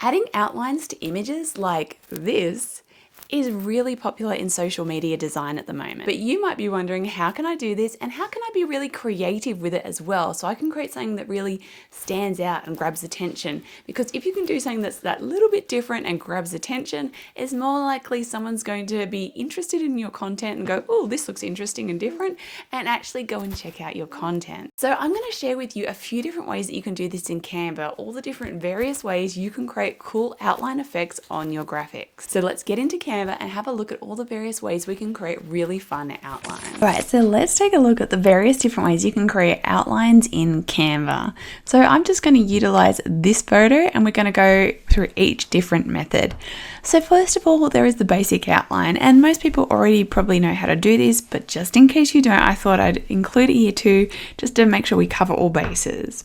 Adding outlines to images like this is really popular in social media design at the moment. But you might be wondering, how can I do this and how can I be really creative with it as well so I can create something that really stands out and grabs attention? Because if you can do something that's that little bit different and grabs attention, it's more likely someone's going to be interested in your content and go, oh, this looks interesting and different, and actually go and check out your content. So I'm going to share with you a few different ways that you can do this in Canva, all the different various ways you can create cool outline effects on your graphics. So let's get into Canva and have a look at all the various ways we can create really fun outlines. All right, so let's take a look at the various different ways you can create outlines in Canva. So I'm just going to utilize this photo and we're going to go through each different method. So first of all, there is the basic outline, and most people already probably know how to do this, but just in case you don't, I thought I'd include it here too, just to make sure we cover all bases.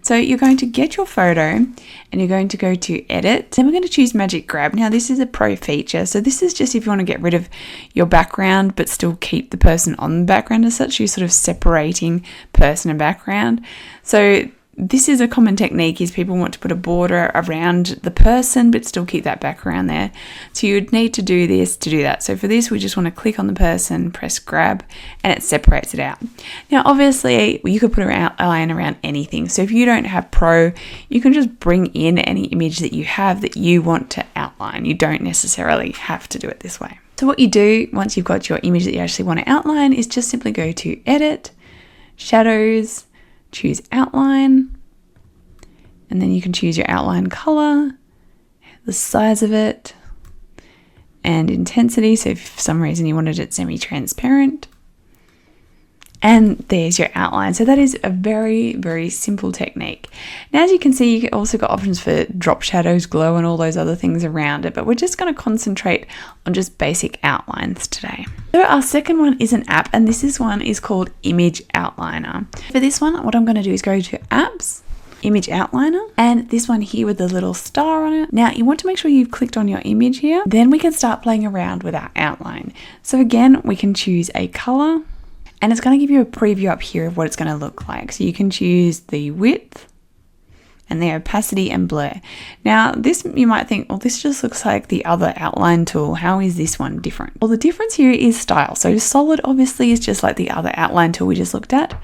So you're going to get your photo and you're going to go to edit. Then we're going to choose magic grab. Now this is a pro feature. So this is just if you want to get rid of your background but still keep the person on the background as such. You're sort of separating person and background. So this is a common technique, is people want to put a border around the person but still keep that background there. So you'd need to do this to do that. So for this, we just want to click on the person, press grab, and it separates it out. Now obviously you could put an outline around anything. So if you don't have Pro, you can just bring in any image that you have that you want to outline. You don't necessarily have to do it this way. So what you do once you've got your image that you actually want to outline is just simply go to edit, shadows, choose outline, and then you can choose your outline color, the size of it, and intensity. So if for some reason you wanted it semi-transparent, and there's your outline. So that is a very, very simple technique. Now, as you can see, you also got options for drop shadows, glow, and all those other things around it, but we're just going to concentrate on just basic outlines today. So our second one is an app, and this one is called Image Outliner. For this one, what I'm going to do is go to Apps, Image Outliner, and this one here with the little star on it. Now you want to make sure you've clicked on your image here. Then we can start playing around with our outline. So again, we can choose a color, and it's going to give you a preview up here of what it's going to look like. So you can choose the width and the opacity and blur. Now this, you might think, well, this just looks like the other outline tool. How is this one different? Well, the difference here is style. So solid obviously is just like the other outline tool we just looked at,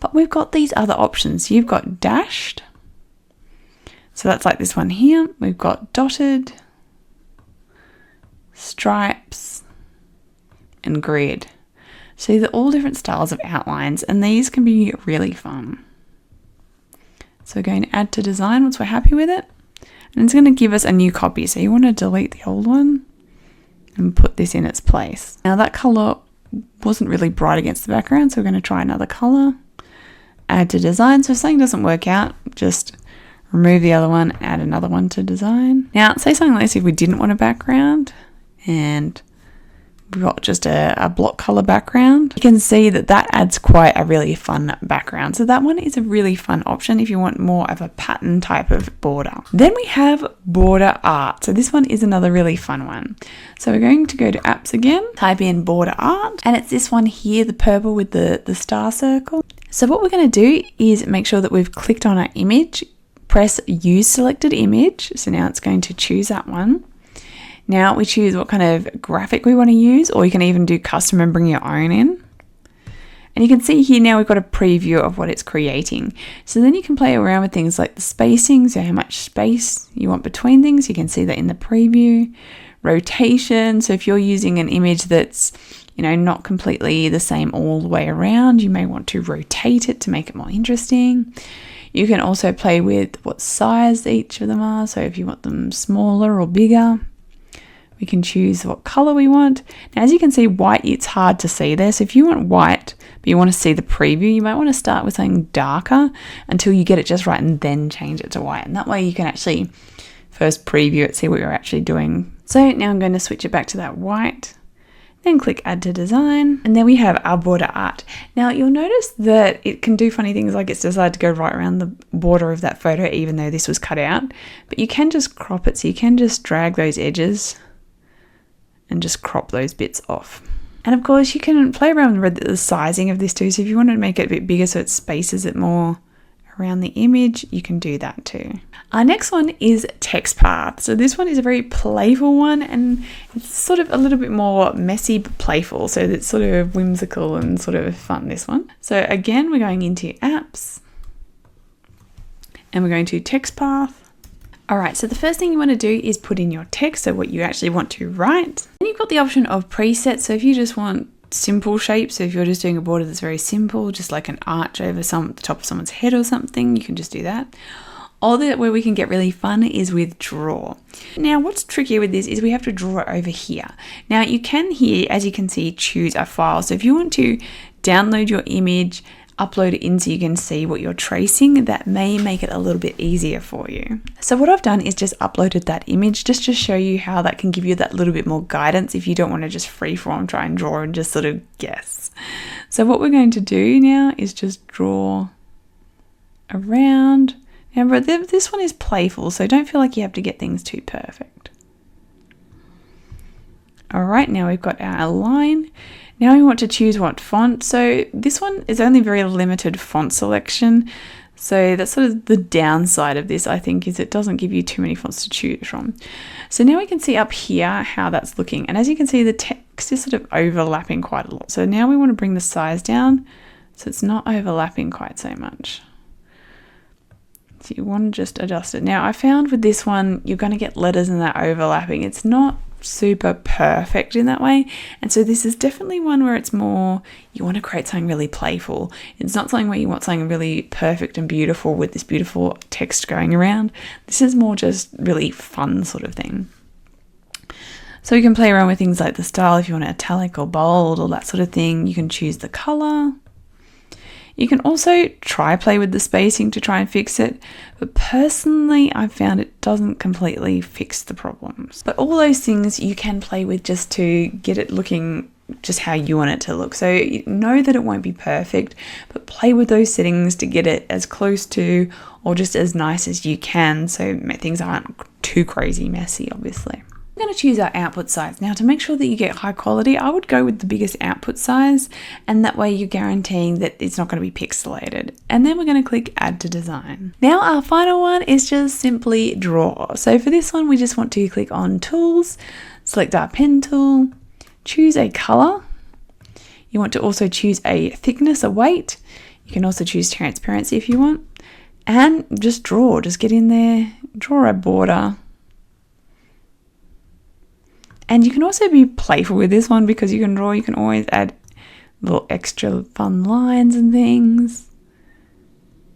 but we've got these other options. You've got dashed. So that's like this one here. We've got dotted, stripes, and grid. So these are all different styles of outlines, and these can be really fun. So we're going to add to design once we're happy with it, and it's going to give us a new copy. So you want to delete the old one and put this in its place. Now that color wasn't really bright against the background, so we're going to try another color. Add to design. So if something doesn't work out, just remove the other one, add another one to design. Now say something like this if we didn't want a background and we've got just a block color background. You can see that that adds quite a really fun background. So that one is a really fun option if you want more of a pattern type of border. Then we have border art. So this one is another really fun one. So we're going to go to apps again, type in border art, and it's this one here, the purple with the star circle. So what we're going to do is make sure that we've clicked on our image, press use selected image. So now it's going to choose that one. Now we choose what kind of graphic we want to use, or you can even do custom and bring your own in. And you can see here now we've got a preview of what it's creating. So then you can play around with things like the spacing, so how much space you want between things. You can see that in the preview. Rotation, so if you're using an image that's, you know, not completely the same all the way around, you may want to rotate it to make it more interesting. You can also play with what size each of them are, so if you want them smaller or bigger. We can choose what color we want. Now, as you can see, white, it's hard to see there. So if you want white, but you want to see the preview, you might want to start with something darker until you get it just right and then change it to white. And that way you can actually first preview it, see what you're actually doing. So now I'm going to switch it back to that white, then click add to design. And then we have our border art. Now you'll notice that it can do funny things, like it's decided to go right around the border of that photo, even though this was cut out, but you can just crop it. So you can just drag those edges and just crop those bits off. And of course you can play around with the sizing of this too. So if you want to make it a bit bigger so it spaces it more around the image, you can do that too. Our next one is text path. So this one is a very playful one, and it's sort of a little bit more messy but playful. So it's sort of whimsical and sort of fun, this one. So again, we're going into apps and we're going to text path. All right, so the first thing you want to do is put in your text, so what you actually want to write. Then you've got the option of presets. So if you just want simple shapes, so if you're just doing a border that's very simple, just like an arch over the top of someone's head or something, you can just do that. Or where we can get really fun is with draw. Now, what's trickier with this is we have to draw it over here. Now, you can here, as you can see, choose a file. So if you want to download your image, upload it in so you can see what you're tracing, that may make it a little bit easier for you. So what I've done is just uploaded that image just to show you how that can give you that little bit more guidance if you don't want to just freeform try and draw and just sort of guess. So what we're going to do now is just draw around. Now, but this one is playful, so don't feel like you have to get things too perfect. All right, now we've got our line. Now we want to choose what font. So this one is only very limited font selection. So that's sort of the downside of this, I think, is it doesn't give you too many fonts to choose from. So now we can see up here how that's looking. And as you can see, the text is sort of overlapping quite a lot. So now we want to bring the size down so it's not overlapping quite so much. So you want to just adjust it. Now I found with this one, you're going to get letters in that overlapping. It's not super perfect in that way, and so this is definitely one where it's more you want to create something really playful. It's not something where you want something really perfect and beautiful with this beautiful text going around. This is more just really fun sort of thing. So you can play around with things like the style if you want italic or bold or that sort of thing. You can choose the color. You can also play with the spacing to try and fix it, but personally I found it doesn't completely fix the problems. But all those things you can play with just to get it looking just how you want it to look. So you know that it won't be perfect, but play with those settings to get it as close to or just as nice as you can so things aren't too crazy messy, obviously. We're going to choose our output size. Now, to make sure that you get high quality, I would go with the biggest output size, and that way you're guaranteeing that it's not going to be pixelated. And then we're going to click Add to Design. Now, our final one is just simply Draw. So for this one, we just want to click on Tools, select our pen tool, choose a color. You want to also choose a thickness, a weight. You can also choose transparency if you want, and just draw. Just get in there, draw a border. And you can also be playful with this one because you can draw, you can always add little extra fun lines and things.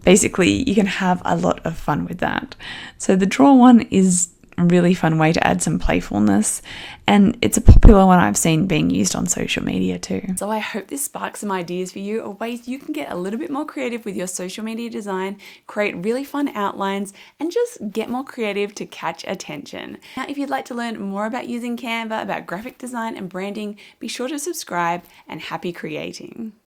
Basically, you can have a lot of fun with that. So the draw one is a really fun way to add some playfulness, and it's a popular one I've seen being used on social media too. So I hope this sparks some ideas for you of ways you can get a little bit more creative with your social media design, create really fun outlines, and just get more creative to catch attention. Now, if you'd like to learn more about using Canva, about graphic design and branding, be sure to subscribe, and happy creating.